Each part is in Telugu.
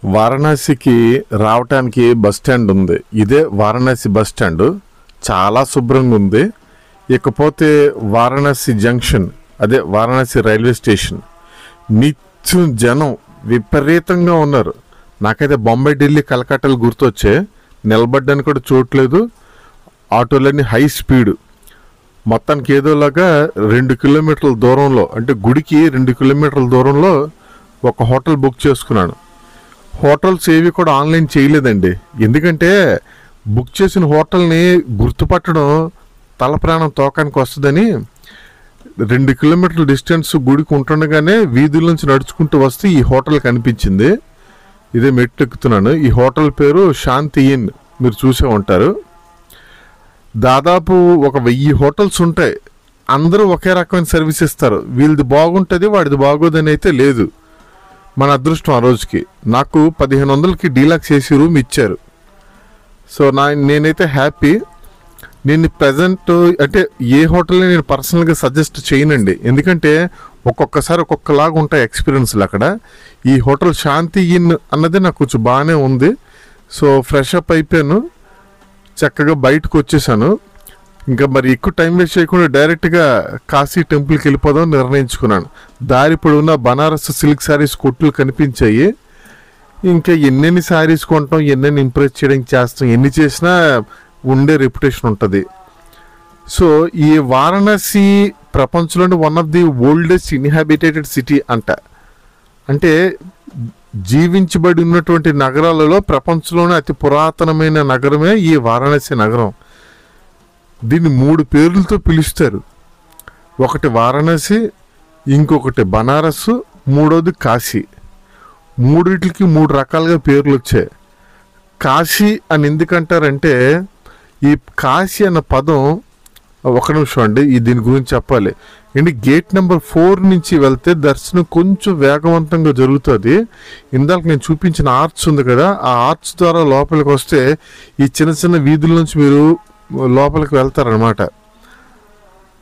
వారణాసికి రావటానికి బస్ స్టాండ్ ఉంది. ఇదే వారణాసి బస్ స్టాండ్. చాలా శుభ్రంగా ఉంది. ఇకపోతే వారణాసి జంక్షన్, అదే వారణాసి రైల్వే స్టేషన్, నిత్యం జనం విపరీతంగా ఉన్నారు. నాకైతే బొంబాయి, ఢిల్లీ, కలకట్టాలు గుర్తొచ్చే. నిలబడ్డానికి కూడా చోట్లేదు. ఆటోలన్నీ హై స్పీడ్. మొత్తానికి ఏదోలాగా 2 కిలోమీటర్ల దూరంలో, అంటే గుడికి 2 కిలోమీటర్ల దూరంలో ఒక హోటల్ బుక్ చేసుకున్నాను. హోటల్స్ ఏవి కూడా ఆన్లైన్ చేయలేదండి. ఎందుకంటే బుక్ చేసిన హోటల్ని గుర్తుపట్టడం తల ప్రాణం తోకానికి వస్తుందని 2 కిలోమీటర్ల డిస్టెన్స్ గుడికి ఉంటుండగానే వీధుల నుంచి నడుచుకుంటూ వస్తే ఈ హోటల్ కనిపించింది. ఇదే మెట్లు ఎక్కుతున్నాను. ఈ హోటల్ పేరు శాంతి ఇన్. మీరు చూసే ఉంటారు. దాదాపు ఒక 1000 హోటల్స్ ఉంటాయి. అందరూ ఒకే రకమైన సర్వీస్ ఇస్తారు. వీళ్ళది బాగుంటుంది, వాడిది బాగోదని అయితే లేదు. మన అదృష్టం ఆ రోజుకి. నాకు 1500కి డీలక్స్ ఏసీ రూమ్ ఇచ్చారు. సో నేనైతే హ్యాపీ. నేను ప్రజెంట్ అంటే ఏ హోటల్ని నేను పర్సనల్గా సజెస్ట్ చేయనండి. ఎందుకంటే ఒక్కొక్కసారి ఒక్కొక్కలాగా ఉంటాయి ఎక్స్పీరియన్స్లు అక్కడ. ఈ హోటల్ శాంతి ఇన్ అన్నది నాకు కొంచెం బాగానే ఉంది. సో ఫ్రెష్ అప్ అయిపోయాను, చక్కగా బయటకు వచ్చేసాను. ఇంకా మరి ఎక్కువ టైం వేస్ట్ చేయకుండా డైరెక్ట్గా కాశీ టెంపుల్కి వెళ్ళిపోదాం నిర్ణయించుకున్నాను. దారి పొడవునా బనారస్ సిల్క్ శారీస్ కొట్లు కనిపించాయి. ఇంకా ఎన్నెన్ని శారీస్ కొంటాం, ఎన్నెన్ని ఇంప్రెస్ చేయడానికి చేస్తాం, ఎన్ని చేసినా ఉండే రెప్యుటేషన్ ఉంటుంది. సో ఈ వారణాసి ప్రపంచంలోని one of the oldest inhabited city అంటే జీవించబడి ఉన్నటువంటి నగరాలలో ప్రపంచంలోనే అతి పురాతనమైన నగరమే ఈ వారణాసి నగరం. దీన్ని 3 పేర్లతో పిలుస్తారు. ఒకటి వారణాసి, ఇంకొకటి బనారస్, మూడోది కాశీ. మూడిటికి 3 రకాలుగా పేర్లు వచ్చాయి. కాశీ అని ఎందుకంటారంటే, ఈ కాశీ అన్న పదం, ఒక నిమిషం అండి, దీని గురించి చెప్పాలి. ఏంటి, గేట్ నెంబర్ 4 నుంచి వెళ్తే దర్శనం కొంచెం వేగవంతంగా జరుగుతుంది. ఇందాక నేను చూపించిన ఆర్చ్ ఉంది కదా, ఆ ఆర్చ్ ద్వారా లోపలికి వస్తే ఈ చిన్న చిన్న వీధుల నుంచి మీరు లోపలికి వెళ్తారనమాట.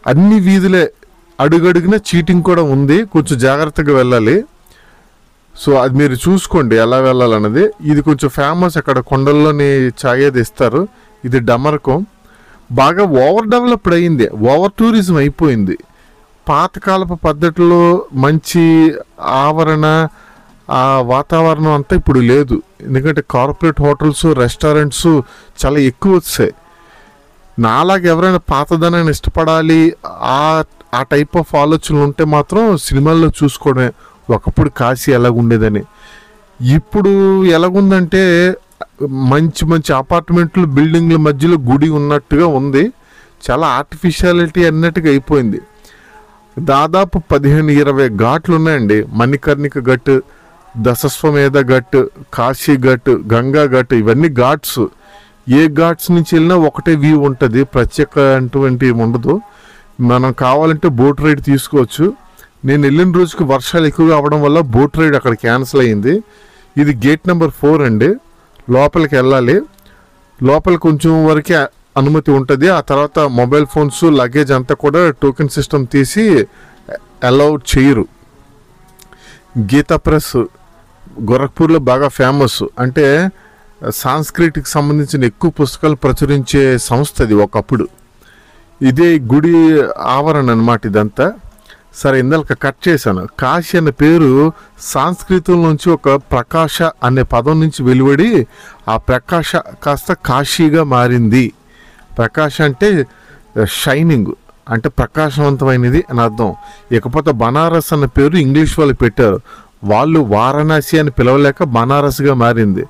అన్ని వీధులే, అడుగడుగున చీటింగ్ కూడా ఉంది. కొంచెం జాగ్రత్తగా వెళ్ళాలి. సో అది మీరు చూసుకోండి ఎలా వెళ్ళాలన్నది. ఇది కొంచెం ఫేమస్. అక్కడ కొండల్లోని చాయ్ అది ఇస్తారు. ఇది డమరకం. బాగా ఓవర్ డెవలప్డ్ అయింది, ఓవర్ టూరిజం అయిపోయింది. పాతకాలపు పద్ధతిలో మంచి ఆవరణ, ఆ వాతావరణం అంతా ఇప్పుడు లేదు. ఎందుకంటే కార్పొరేట్ హోటల్స్, రెస్టారెంట్స్ చాలా ఎక్కువ వచ్చాయి. నాలాగా ఎవరైనా పాతదనాన్ని ఇష్టపడాలి, ఆ టైప్ ఆఫ్ ఆలోచనలు ఉంటే మాత్రం సినిమాల్లో చూసుకోవడమే. ఒకప్పుడు కాశీ ఎలాగుండేదని. ఇప్పుడు ఎలాగుందంటే మంచి మంచి అపార్ట్మెంట్లు, బిల్డింగ్ల మధ్యలో గుడి ఉన్నట్టుగా ఉంది. చాలా ఆర్టిఫిషియాలిటీ అన్నట్టుగా అయిపోయింది. దాదాపు 15-20 ఘాట్లు ఉన్నాయండి. మణికర్ణిక ఘట్, దశస్వమేధ ఘట్, కాశీ ఘట్, గంగా ఘట్, ఇవన్నీ ఘాట్స్. ఏ ఘాట్స్ నుంచి వెళ్ళినా ఒకటే వ్యూ ఉంటుంది, ప్రత్యేక అటువంటి ఉండదు. మనం కావాలంటే బోట్ రైడ్ తీసుకోవచ్చు. నేను వెళ్ళిన రోజుకి వర్షాలు ఎక్కువగా అవడం వల్ల బోట్ రైడ్ అక్కడ క్యాన్సిల్ అయ్యింది. ఇది గేట్ నెంబర్ 4 అండి. లోపలికి వెళ్ళాలి. లోపల కొంచెం వరకే అనుమతి ఉంటుంది. ఆ తర్వాత మొబైల్ ఫోన్స్, లగేజ్ అంతా కూడా టోకెన్ సిస్టమ్ తీసి అలౌడ్ చేయరు. గీతా ప్రెస్ గోరఖ్పూర్లో బాగా ఫేమస్. అంటే సాంస్క్రిట్కి సంబంధించిన ఎక్కువ పుస్తకాలు ప్రచురించే సంస్థ అది ఒకప్పుడు. ఇదే గుడి ఆవరణ అన్నమాట ఇదంతా. సరే, ఇందాక కట్ చేశాను. కాశీ అనే పేరు సాంస్కృతం నుంచి ఒక ప్రకాశ అనే పదం నుంచి వెలువడి ఆ ప్రకాశ కాస్త కాశీగా మారింది. ప్రకాశ అంటే షైనింగ్, అంటే ప్రకాశవంతమైనది అని అర్థం. ఇకపోతే బనారస్ అన్న పేరు ఇంగ్లీష్ వాళ్ళు పెట్టారు. వాళ్ళు వారణాసి అని పిలవలేక బనారస్గా మారింది.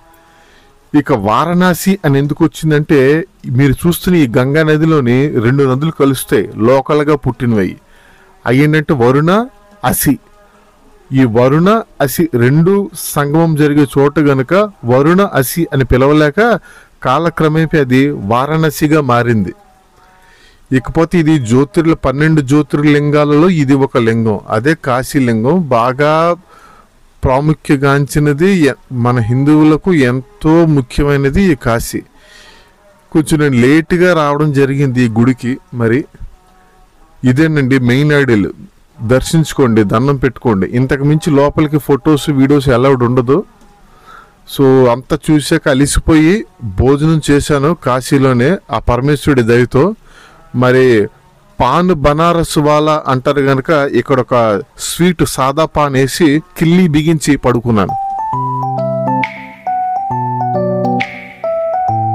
ఇక వారణాసి అని ఎందుకు వచ్చిందంటే, మీరు చూస్తున్న ఈ గంగా నదిలోని 2 నదులు కలుస్తాయి, లోకల్గా పుట్టినవి. అయ్యిందంటే వరుణ, అసి. ఈ వరుణ, అసి 2 సంగమం జరిగే చోట గనుక వరుణ, అసి అని పిలవలేక కాలక్రమేపీ అది వారణాసిగా మారింది. ఇకపోతే ఇది 12 జ్యోతిర్లింగాలలో ఇది ఒక లింగం. అదే కాశీలింగం. బాగా ప్రాముఖ్యగాంచినది, మన హిందువులకు ఎంతో ముఖ్యమైనది ఈ కాశీ. కొంచెం నేను లేట్గా రావడం జరిగింది ఈ గుడికి. మరి ఇదేనండి మెయిన్ ఐడియల్. దర్శించుకోండి, దండం పెట్టుకోండి. ఇంతకు మించి లోపలికి ఫొటోస్, వీడియోస్ అలౌడ్ ఉండదు. సో అంతా చూసాక అలిసిపోయి భోజనం చేశాను కాశీలోనే ఆ పరమేశ్వరుడి దయతో. మరి పాన్ బనారస్ వాలా అంటారు కనుక ఇక్కడ ఒక స్వీట్ సాదా పాన్ వేసి కిల్లి బిగించి పడుకున్నాను.